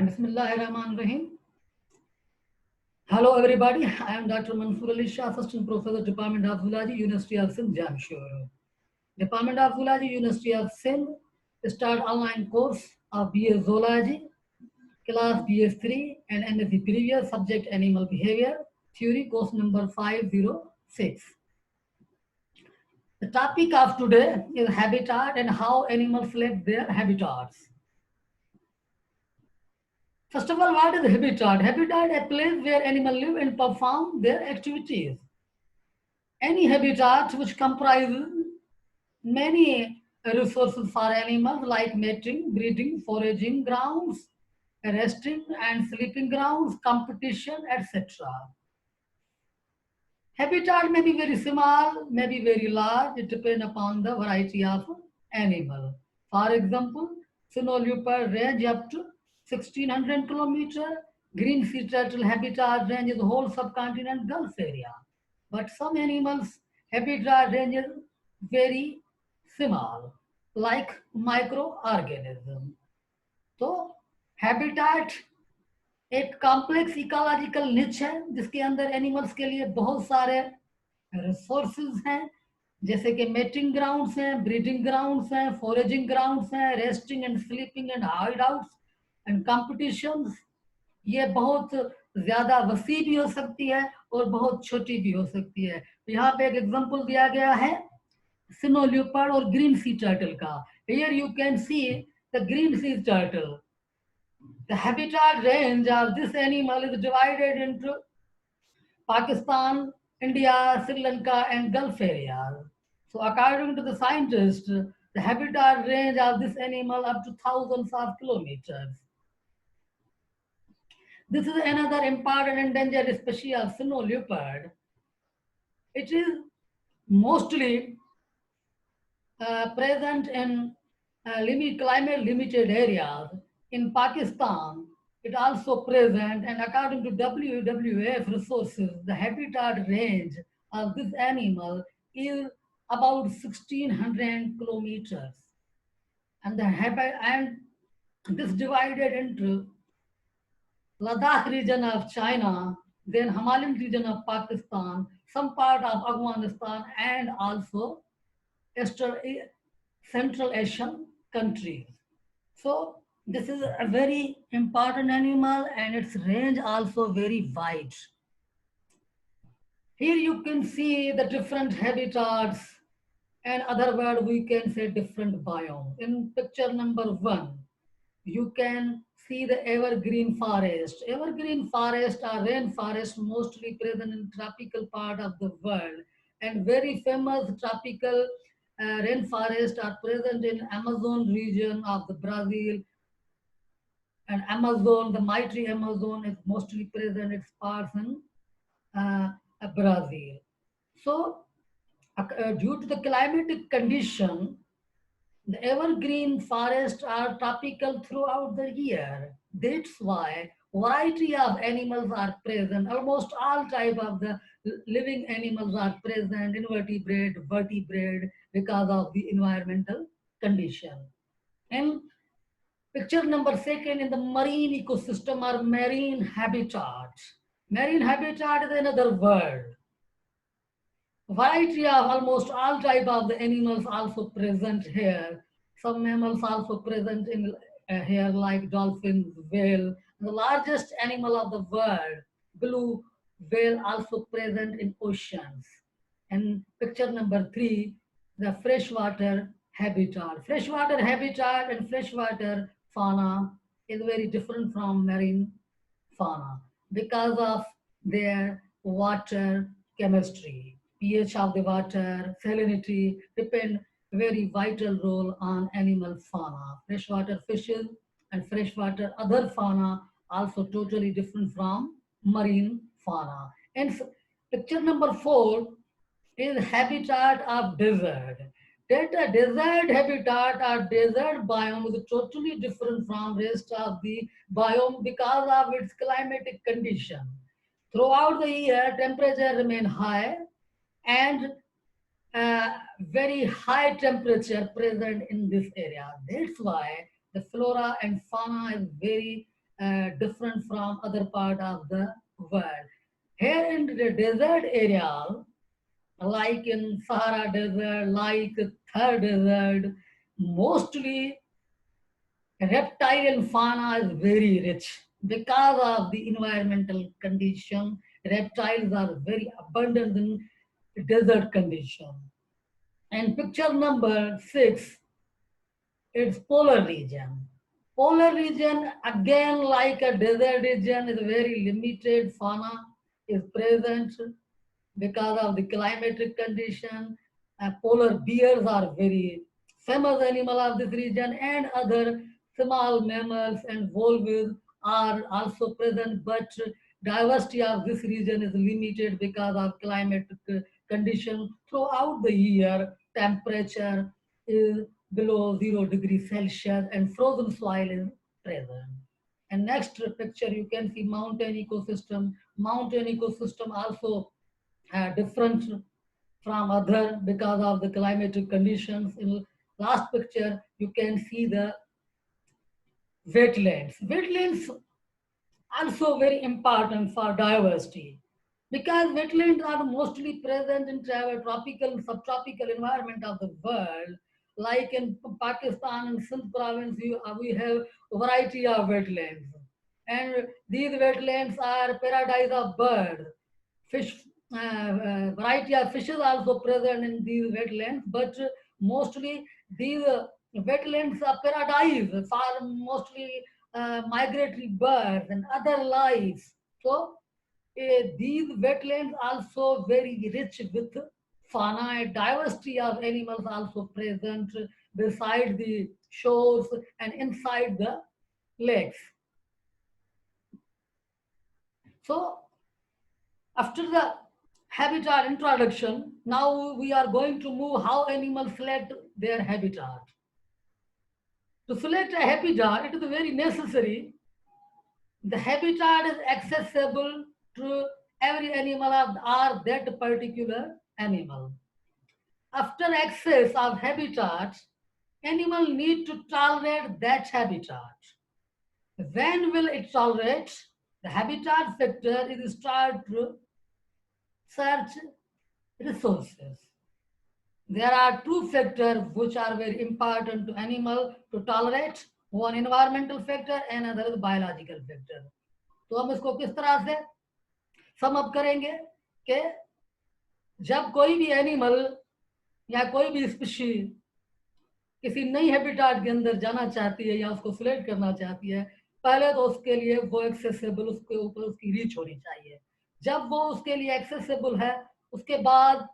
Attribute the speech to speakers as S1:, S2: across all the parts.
S1: Bismillahirrahmanirrahim. Hello everybody, I am Dr. Mansoor Ali Shah, Assistant Professor, Department of Zoology, University of Sindh, Jamshedpur. Department of Zoology, University of Sindh start online course of BA Zoology, class BS3 and MSc previous subject animal behavior, theory course number 506. The topic of today is habitat and how animals select their habitats. First of all, what is habitat? Habitat is a place where animals live and perform their activities. Any habitat which comprises many resources for animals like mating, breeding, foraging grounds, resting and sleeping grounds, competition, etc. Habitat may be very small, may be very large, it depends upon the variety of animal. For example, snow leopard range up to 1600 kilometer, green sea turtle habitat range is the whole subcontinent Gulf area. But some animals habitat range is very small, like microorganism. So habitat एक complex ecological निच है जिसके अंदर animals के लिए बहुत सारे resources हैं, जैसे कि मेटिंग ग्राउंड्स हैं, ब्रीडिंग ग्राउंड्स हैं, फॉरेजिंग ग्राउंड्स हैं, resting and sleeping and hide outs and competitions. ये बहुत ज्यादा वसी भी हो सकती है और बहुत छोटी भी हो सकती है. यहाँ पे एक एग्जांपल दिया गया है स्नो लियोपार्ड और ग्रीन सी टर्टल का. Here you can see the green sea turtle. The habitat range of this animal is divided into Pakistan, India, Sri Lanka, and Gulf areas. So, according to the scientists, the habitat range of this animal up to thousands of kilometers. This is another important endangered species of snow leopard. It is mostly present in climate limited areas. In Pakistan, it also present, and according to WWF resources, the habitat range of this animal is about 1600 kilometers. And this divided into Ladakh region of China, then Himalayan region of Pakistan, some part of Afghanistan, and also Central Asian countries. So this is a very important animal and its range also very wide. Here you can see the different habitats, and other word we can say different biome. In picture number 1, you can see the evergreen forest. Evergreen forest or rainforest mostly present in tropical part of the world, and very famous tropical rainforest are present in Amazon region of the Brazil. And Amazon, the mighty Amazon is mostly present, its parts in Brazil. So due to the climatic condition, the evergreen forests are tropical throughout the year. That's why variety of animals are present. Almost all type of the living animals are present, invertebrate, vertebrate, because of the environmental condition. And picture number 2 in the marine ecosystem or marine habitat. Marine habitat is another word. Variety of almost all type of the animals also present here. Some mammals also present in here like dolphins, whale. The largest animal of the world, blue whale, also present in oceans. And picture number 3, the freshwater habitat. Freshwater habitat and freshwater fauna is very different from marine fauna because of their water chemistry. pH of the water, salinity depend very vital role on animal fauna. Freshwater fishes and freshwater other fauna also totally different from marine fauna. And picture number 4 is habitat of desert. That a desert habitat or desert biome is totally different from rest of the biome because of its climatic condition. Throughout the year, temperature remain high and very high temperature present in this area. That's why the flora and fauna is very different from other part of the world. Here in the desert area, like in Sahara Desert, like Thar Desert, mostly reptile fauna is very rich because of the environmental condition. Reptiles are very abundant in desert condition. And picture number 6, it's polar region. Polar region, again, like a desert region, is very limited fauna is present because of the climatic condition. Polar bears are very famous animal of this region, and other small mammals and wolves are also present, but diversity of this region is limited because of climatic condition. Throughout the year, temperature is below 0 degrees Celsius and frozen soil is present. And next picture, you can see mountain ecosystem. Mountain ecosystem also different from other because of the climatic conditions. In last picture, you can see the wetlands. Wetlands also very important for diversity because wetlands are mostly present in tropical and subtropical environment of the world. Like in Pakistan and Sindh province, we have a variety of wetlands. And these wetlands are paradise of birds. Fish, variety of fishes also present in these wetlands, but mostly these wetlands are paradise for mostly migratory birds and other lives. So these wetlands also very rich with fauna and diversity of animals also present beside the shores and inside the lakes. So after the habitat introduction, now we are going to move how animals select their habitat. To select a habitat, it is very necessary. The habitat is accessible to every animal or that particular animal. After access of habitat, animal need to tolerate that habitat. When will it tolerate? The habitat factor is start to search resources. There are two factors which are very important to animal to tolerate. One environmental factor and another is biological factor. तो हम इसको किस तरह से sum up करेंगे कि जब कोई भी एनिमल या कोई भी स्पीशी किसी नई हैबिटाट के अंदर जाना चाहती है या उसको सिलेक्ट करना चाहती है, पहले तो उसके लिए वो एक्सेसिबल, उसके ऊपर उसकी रीच होनी चाहिए. जब वो उसके लिए एक्सेसिबल है, उसके बाद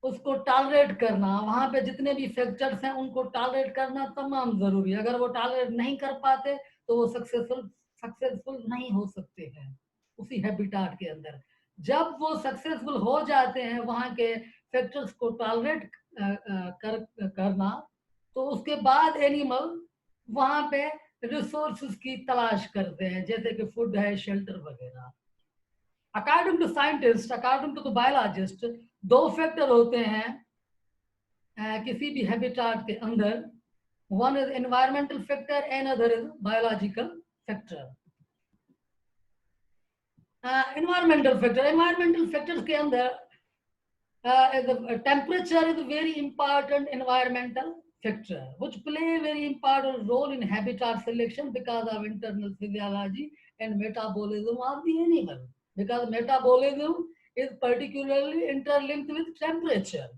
S1: उसको टॉलरेट करना, वहां पे जितने भी फैक्टर्स हैं उनको टॉलरेट करना तमाम जरूरी है. अगर वो टॉलरेट नहीं कर पाते तो वो सक्सेसफुल नहीं हो सकते हैं उसी हैबिटाट के अंदर. जब वो सक्सेसफुल हो जाते हैं वहां के फैक्टर्स को टॉलरेट करना, तो उसके बाद एनिमल वहां पे रिसोर्सेज की तलाश करते हैं, जैसे कि फूड है, शेल्टर वगैरह. According to scientist, according to the biologist, दो फैक्टर होते हैं किसी भी हैबिटाट के अंदर. One is environmental factor and other is biological factor. Environmental factors के अंदर temperature is a very important environmental factor which play a very important role in habitat selection because of internal physiology and metabolism of the animal. Because metabolism is particularly interlinked with temperature.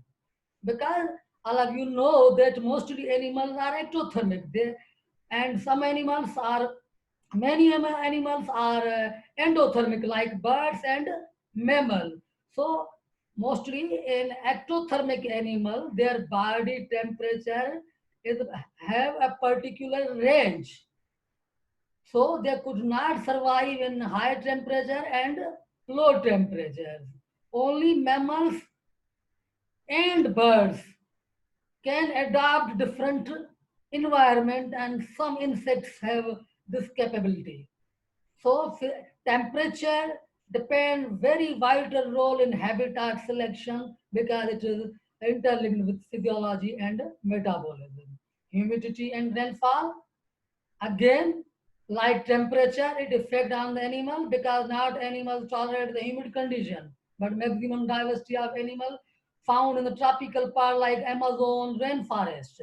S1: Because all of you know that mostly animals are ectothermic, and some animals are, many animals are endothermic, like birds and mammals. So mostly in ectothermic animal, their body temperature is have a particular range. So they could not survive in high temperature and low temperatures. Only mammals and birds can adapt different environment, and some insects have this capability. So temperature depend very vital role in habitat selection because it is interlinked with physiology and metabolism. Humidity and rainfall, again Like temperature, it affects on the animal because not animals tolerate the humid condition, but maximum diversity of animal found in the tropical part like Amazon rainforest.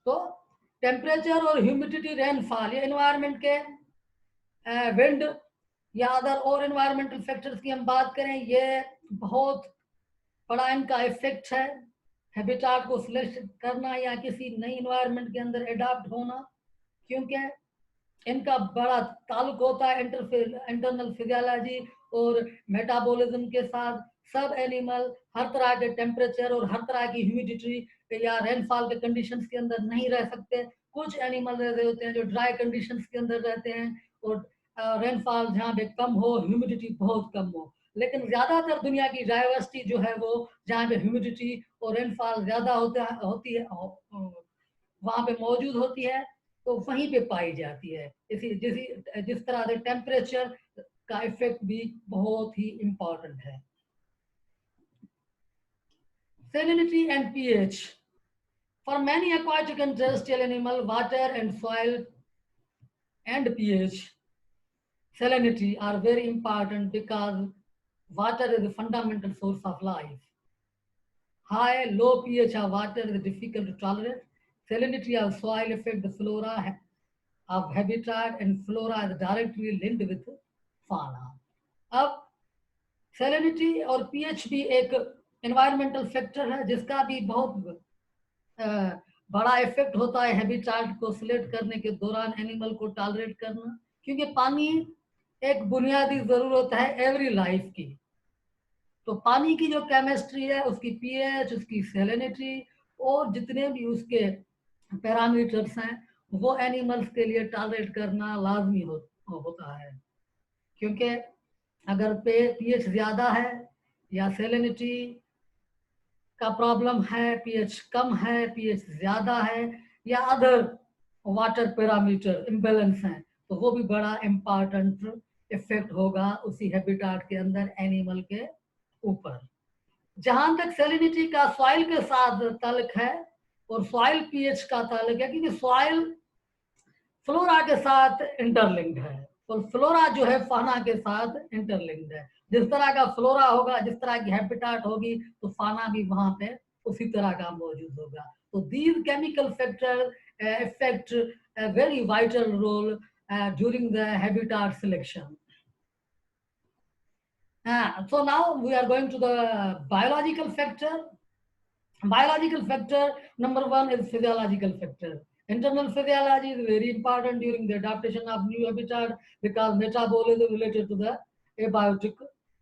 S1: तो temperature और humidity, rainfall, ये environment के, wind या other और environmental factors की हम बात करें, ये बहुत बड़ा इनका इफेक्ट है। हैबिटाट को सिलेक्ट करना या किसी नई एनवायरनमेंट के अंदर एडाप्ट होना, क्योंकि इनका बड़ा ताल्लुक होता है इंटरनल फिजियोलॉजी और मेटाबॉलिज्म के साथ। सब एनिमल हर तरह के टेम्परेचर और हर तरह की ह्यूमिडिटी या रेनफॉल के कंडीशंस के अंदर नहीं रह सकते। कुछ एनिमल ऐसे होते हैं जो ड्राई कंडीशंस के अंदर रहते हैं और रेनफॉल जहाँ पे कम हो, ह्यूमिडिटी बहुत कम हो। लेकिन ज्यादातर दुनिया की डाइवर्सिटी जो है वो जहाँ पे ह्यूमिडिटी और रेनफॉल ज्यादा होती है वहां पे मौजूद होती है, तो वहीं पे पाई जाती है। जिस तरह से टेम्परेचर का इफेक्ट भी बहुत ही इंपॉर्टेंट है। Salinity and pH. For many aquatic and terrestrial animal, water and soil and pH, salinity are very important because water is a fundamental source of life. High, low pH of water is difficult to tolerate. Salinity of soil affect the flora of habitat and flora is directly linked with fauna. अब salinity और pH भी एक environmental factor है जिसका भी बहुत बड़ा effect होता है हैबिटाट को सिलेक्ट करने के दौरान, एनिमल को टॉलरेट करना, क्योंकि पानी एक बुनियादी जरूरत है एवरी लाइफ की। तो पानी की जो केमिस्ट्री है, उसकी पीएच, उसकी सैलिनिटी और जितने भी उसके पैरामीटर्स हैं, वो एनिमल्स के लिए टॉलरेट करना लाजमी होता है। क्योंकि अगर पीएच ज्यादा है या सैलिनिटी का प्रॉब्लम है, पीएच कम है, पीएच ज्यादा है या अदर वाटर पैरामीटर इम्बैलेंस हैं, तो वो भी बड़ा इम्पॉर्टेंट इफेक्ट होगा उसी हैबिटाट के अंदर एनिमल के ऊपर। जहां तक सैलिनिटी का सॉइल के साथ ताल्लुक है और सॉइल पीएच का ताल्लुक है, क्योंकि सॉइल फ्लोरा के साथ इंटरलिंक्ड है और फ्लोरा जो है फाना के साथ इंटरलिंक्ड है। जिस तरह का फ्लोरा होगा, जिस तरह की हैबिटाट होगी, तो फाना भी वहां पे उसी तरह का मौजूद होगा। तो these chemical factor affect a very vital role during the habitat selection. So now we are going to the biological factor. Biological factor number one is physiological factor. Internal physiology is very important during the adaptation of new habitat because metabolism related to the abiotic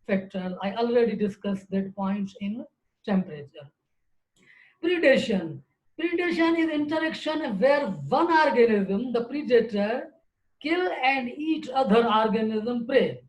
S1: factor. I already discussed that point in temperature. Predation. Predation is interaction where one organism, the predator, kill and eat other organism prey.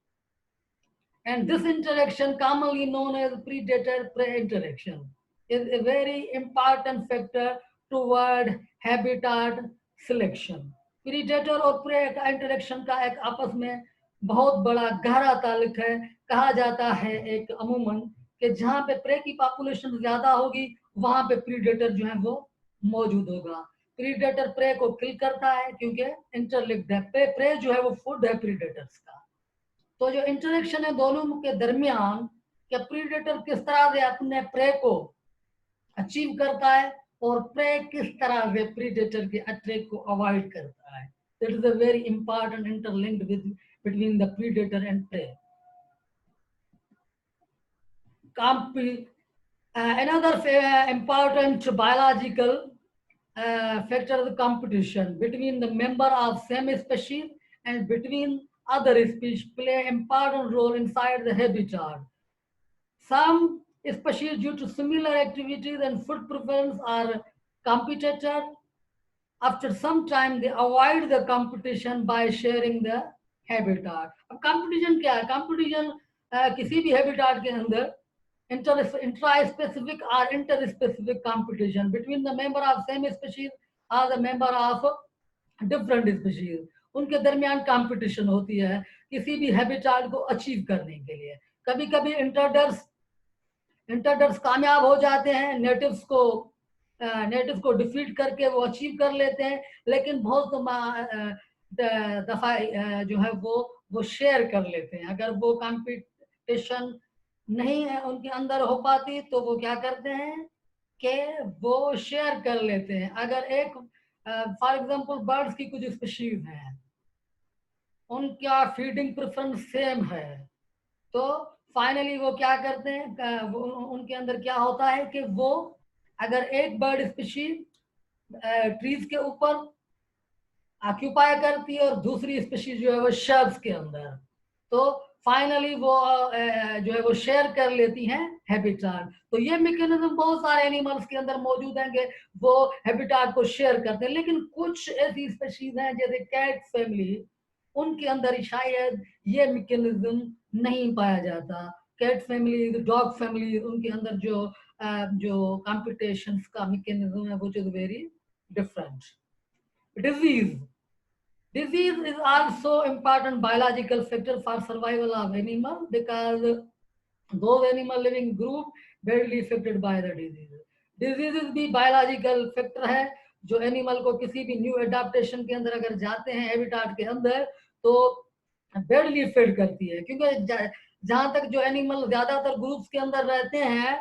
S1: And this interaction, commonly known as predator-prey interaction, is a very important factor toward habitat selection. Predator और prey का interaction का एक आपस में बहुत बड़ा गहरा ताल्लुक है। कहा जाता है एक अमूमन कि जहाँ पे प्रे की पॉपुलेशन ज्यादा होगी, वहां पे प्रीडेटर जो है वो मौजूद होगा। प्रीडेटर प्रे को किल करता है क्योंकि इंटरलिंक्ड है। प्रे जो है वो फूड है प्रीडेटर्स का। तो जो इंटरेक्शन है दोनों के दरमियान, कि प्रीडेटर किस तरह से अपने प्रे को अचीव करता है और प्रे किस तरह से प्रीडेटर के अटैक को अवॉइड करता है, that is a very important interlinked with between the predator and prey. Another important biological factor is competition between the member of same species and between other species play an important role inside the habitat. Some species, due to similar activities and food preference, are competitors. After some time, they avoid the competition by sharing the habitat. अब competition क्या है? Competition किसी भी habitat के अंदर intra-specific or inter-specific competition between the member of same species or the member of different species, उनके दरमियान competition होती है किसी भी हैबिटाट को अचीव करने के लिए। कभी कभी इंटरडर्स कामयाब हो जाते हैं नेटिव्स को नेटिव को डिफीट करके वो अचीव कर लेते हैं, लेकिन बहुत दफा जो है वो शेयर कर लेते हैं। अगर वो कंपटीशन नहीं है उनके अंदर हो पाती तो वो क्या करते हैं कि वो शेयर कर लेते हैं। अगर एक फॉर एग्जांपल बर्ड्स की कुछ स्पीशीज हैं, उनका फीडिंग प्रेफरेंस सेम है, तो फाइनली वो क्या करते हैं, उनके अंदर क्या होता है कि वो अगर एक बर्ड स्पीशीज ट्रीज के ऊपर ऑक्यूपाई करती है और दूसरी स्पीशीज जो है वो शब्स के अंदर, तो फाइनली वो जो है वो शेयर कर लेती हैं हैबिटाट। तो ये मैकेनिज्म बहुत सारे एनिमल्स के अंदर मौजूद हैं कि वो हैबिटाट को शेयर करते हैं। लेकिन कुछ ऐसी स्पीशीज हैं जैसे कैट फैमिली, उनके अंदर शायद ये मैकेनिज्म नहीं पाया जाता। कैट फैमिली, डॉग फैमिली, उनके अंदर जो कॉम्पिटिशन का मैकेनिज्म है वो is very different. Disease Disease is also important biological factor for survival of animal because those animal living group badly affected by the disease. Diseases भी biological factor है जो animal को किसी भी न्यू एडाप्टेशन के अंदर अगर जाते हैं हैबिटाट के अंदर तो बैडली इफेक्ट करती है, क्योंकि जहां तक जो एनिमल ज्यादातर ग्रुप्स के अंदर रहते हैं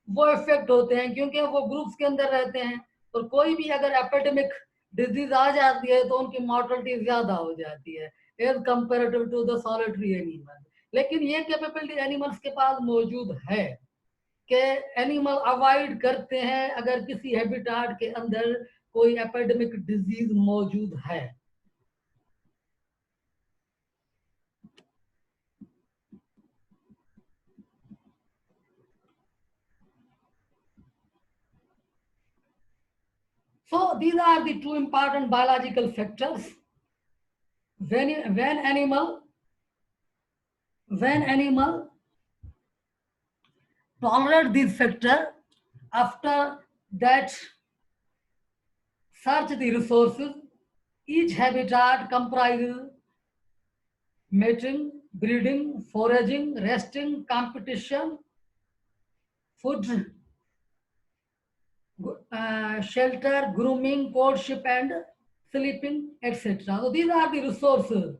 S1: वो इफेक्ट होते हैं, क्योंकि वो ग्रुप्स के अंदर रहते हैं। और कोई भी अगर एपिडेमिक डिजीज आ जाती है तो उनकी मॉर्टलिटी ज्यादा हो जाती है as comparative to the solitary animal. लेकिन ये कैपेबिलिटी एनिमल्स के पास मौजूद है कि एनिमल अवॉइड करते हैं अगर किसी हैबिटाट के अंदर कोई एपिडेमिक डिजीज मौजूद है। So these are the two important biological factors. When animal tolerate these factors, after that search the resources. Each habitat comprises mating, breeding, foraging, resting, competition, food, shelter, grooming, courtship, and sleeping, etc. So these are the resources.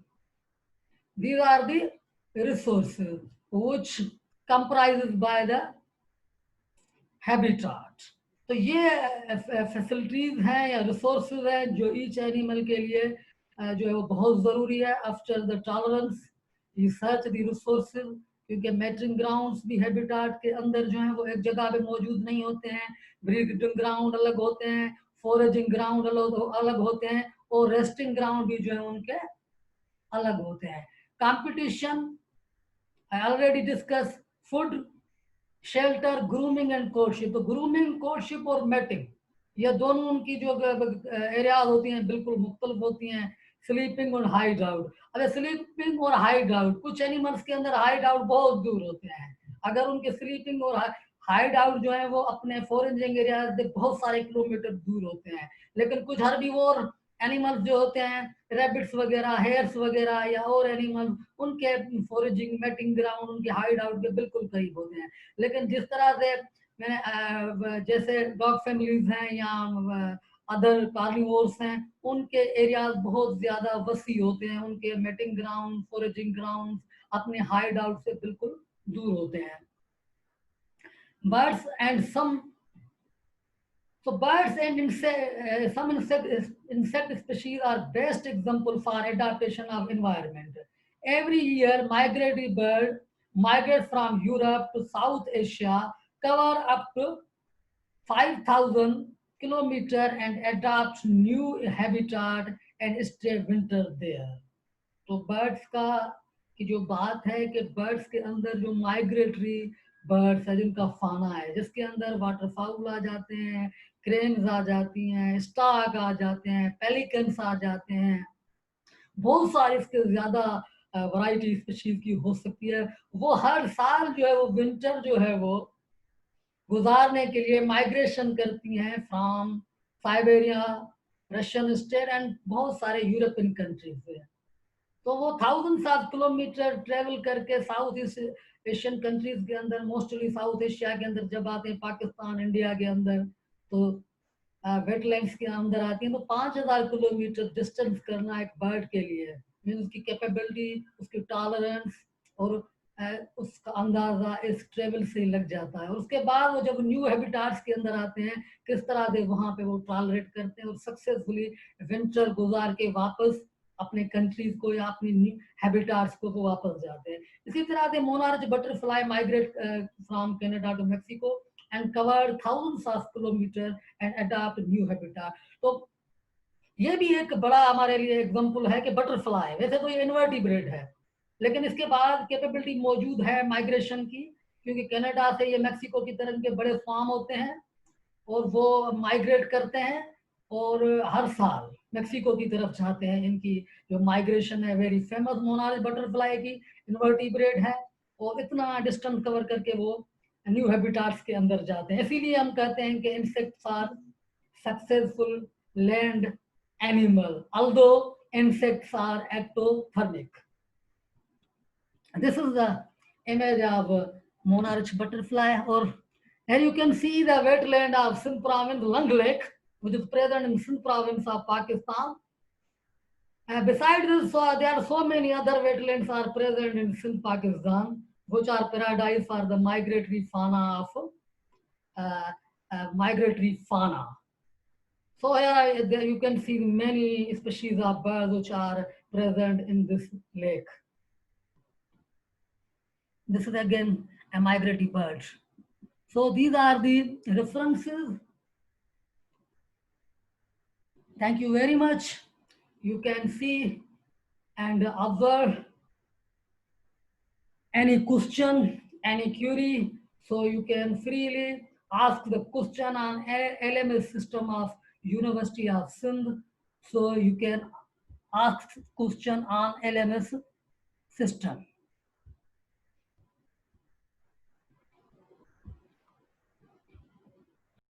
S1: These are the resources which comprises by the habitat. तो ये facilities हैं या resources हैं जो each animal के लिए जो है वो बहुत जरूरी है। After the tolerance you search the resources, क्योंकि मैटिंग ग्राउंड्स भी हैबिटाट के अंदर जो है वो एक जगह पे मौजूद नहीं होते हैं। ब्रीडिंग ग्राउंड अलग होते हैं, फॉरेजिंग ग्राउंड अलग होते हैं, और रेस्टिंग ग्राउंड भी जो है उनके अलग होते हैं। Competition I already discuss, food, shelter, grooming and courtship. तो ग्रूमिंग, कोर्टशिप और मैटिंग ये दोनों उनकी जो एरियाज होती हैं बिल्कुल मुख्तलिफ होती हैं। स्लीपिंग और हाइड आउट, अगर स्लीपिंग और हाइड आउट, कुछ एनिमल्स के अंदर हाइड आउट बहुत दूर होते हैं। अगर उनके स्लीपिंग और हाइड आउट जो है वो अपने फॉरेजिंग एरिया से बहुत सारे किलोमीटर दूर होते हैं। लेकिन कुछ हर्बीवोर एनिमल्स जो होते हैं, रैबिट्स वगैरह, हेयर्स वगैरह या और एनिमल, उनके फॉरेजिंग मैटिंग ग्राउंड उनके हाइड आउट के बिल्कुल करीब होते हैं। लेकिन जिस तरह से मैंने जैसे डॉग फैमिलीज हैं या अदर कार्निवोर्स हैं, उनके एरियाज बहुत ज्यादा वसी होते हैं, उनके मैटिंग ग्राउंड, फॉरेजिंग ग्राउंड अपने हाइड आउट से बिल्कुल दूर होते हैं। Birds and some So birds and some insect species are best example for adaptation of environment. Every year, migratory bird migrate from Europe to South Asia, cover up to 5,000 kilometer and adopt new habitat and stay winter there. तो birds का की जो बात है कि birds के अंदर जो माइग्रेटरी बर्ड्स है जिनका फाना है, जिसके अंदर वाटरफाउल आ जाते हैं, क्रेन्स आ जाती हैं, स्टार्क आ जाते हैं, पेलिकन्स आ जाते हैं, बहुत सारी इसके ज्यादा वैरायटी स्पीशीज की हो सकती है। वो हर साल जो है वो विंटर जो है वो गुजारने के लिए माइग्रेशन करती हैं from Siberia, Russian state and बहुत सारे यूरोपियन कंट्रीज से। तो वो थाउजेंड्स ऑफ किलोमीटर ट्रेवल करके साउथ ईस्ट एशियन कंट्रीज के अंदर, मोस्टली साउथ एशिया के अंदर जब आते हैं, पाकिस्तान, इंडिया के अंदर, तो वेटलैंड्स के अंदर आती हैं, तो 5000 किलोमीटर डिस्टेंस करना एक बर्ड के लिए है। मीन उसकी कैपेबिलिटी, उसकी टॉलरेंस और उसका अंदाजा इस ट्रेवल से लग जाता है। और उसके बाद वो जब न्यू हैबिटाट्स के अंदर आते हैं, किस तरह से वहां पे वो टॉलरेट करते हैं और सक्सेसफुली विंटर गुजार के वापस अपने कंट्रीज को या अपनी हैबिटाट्स को वापस जाते हैं। इसी तरह से monarch butterfly migrate from Canada to Mexico and covered thousands of kilometers and adapt new habitat. तो ये भी एक बड़ा हमारे लिए एग्जाम्पल है कि बटरफ्लाई वैसे तो ये इन्वर्टिब्रेट है, लेकिन इसके बाद कैपेबिलिटी मौजूद है माइग्रेशन की, क्योंकि कनाडा से ये मेक्सिको की तरफ के बड़े फार्म होते हैं और वो माइग्रेट करते हैं और हर साल मेक्सिको की तरफ जाते हैं। इनकी जो माइग्रेशन है वेरी फेमस मोनार्च बटरफ्लाई की, इन्वर्टिब्रेट है और इतना डिस्टेंस कवर करके वो न्यू हैबिटाट्स के अंदर जाते हैं। इसीलिए हम कहते हैं कि insects are successful land animal although insects are ectothermic. This is the image of monarch butterfly, or here you can see the wetland of Sindh province, Lang Lake, which is present in Sindh province of Pakistan. Besides this, there are so many other wetlands are present in Sindh, Pakistan, which are paradise for the migratory fauna of migratory fauna. So here you can see many species of birds which are present in this lake. This is again a migratory bird. So these are the references. Thank you very much. You can see and observe any question, any query. So you can freely ask the question on LMS system of University of Sindh. So you can ask question on LMS system.